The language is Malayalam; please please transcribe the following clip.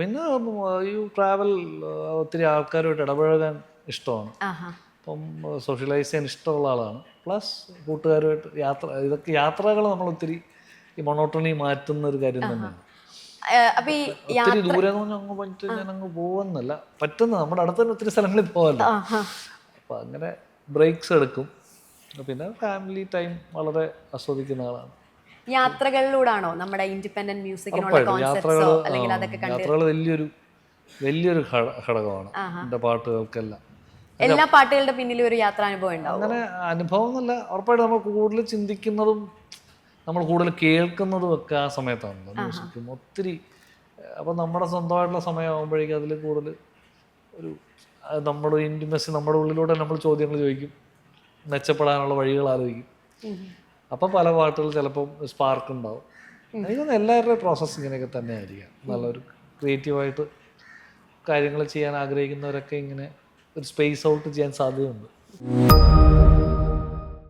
പിന്നെ ഈ ട്രാവൽ ഒത്തിരി ആൾക്കാരുമായിട്ട് ഇടപഴകാൻ ഇഷ്ടമാണ്. അപ്പം സോഷ്യലൈസ് ചെയ്യാൻ ഇഷ്ടമുള്ള ആളാണ്. പ്ലസ് കൂട്ടുകാരുമായിട്ട് ഇതൊക്കെ യാത്രകൾ നമ്മൾ ഒത്തിരി ഈ മൊണോട്ടണി മാറ്റുന്ന ഒരു കാര്യം തന്നെയാണ്. ഒത്തിരി ദൂരെ അങ്ങ് പറ്റി ഞാൻ അങ്ങ് പോകുന്നല്ല, പറ്റുന്ന നമ്മുടെ അടുത്ത് തന്നെ ഒത്തിരി സ്ഥലങ്ങളിൽ പോകാമല്ലോ. അപ്പം അങ്ങനെ ബ്രേക്സ് എടുക്കും. പിന്നെ ഫാമിലി ടൈം വളരെ ആസ്വദിക്കുന്ന ആളാണ്. യാത്രകളിലൂടാണോ നമ്മുടെ ഇൻഡിപെൻഡന്റ് മ്യൂസിക്കിനുള്ള കോൺസെപ്റ്റ്സോ അല്ലെങ്കിൽ അതൊക്കെ കണ്ട്? യാത്രകൾ വലിയൊരു ഘടകമാണ് എൻ്റെ പാട്ടുകൾക്കെല്ലാം. എല്ലാ പാട്ടുകളുടെ പിന്നിലും ഒരു യാത്രാനുഭവം ഉണ്ടാവും. അങ്ങനെ അനുഭവം എന്നല്ല, ഉറപ്പായിട്ട് നമ്മൾ കൂടുതൽ ചിന്തിക്കുന്നതും നമ്മൾ കൂടുതൽ കേൾക്കുന്നതും ഒക്കെ ആ സമയത്താണല്ലോ മ്യൂസിക്കും ഒത്തിരി. അപ്പം നമ്മുടെ സ്വന്തമായിട്ടുള്ള സമയമാകുമ്പോഴേക്കും അതിൽ കൂടുതൽ ഒരു നമ്മുടെ ഇൻറ്റിമസി, നമ്മുടെ ഉള്ളിലൂടെ നമ്മൾ ചോദ്യങ്ങൾ ചോദിക്കും, മെച്ചപ്പെടാനുള്ള വഴികൾ ആലോചിക്കും. അപ്പം പല പാട്ടുകൾ ചിലപ്പം സ്പാർക്ക് ഉണ്ടാവും. എനിക്കൊന്ന് എല്ലാവരുടെയും പ്രോസസ്സ് ഇങ്ങനെയൊക്കെ തന്നെ ആയിരിക്കാം. നല്ലൊരു ക്രിയേറ്റീവായിട്ട് കാര്യങ്ങൾ ചെയ്യാൻ ആഗ്രഹിക്കുന്നവരൊക്കെ ഇങ്ങനെ ഒരു സ്പേസ് ഔട്ട് ചെയ്യാൻ സാധ്യതയുണ്ട്.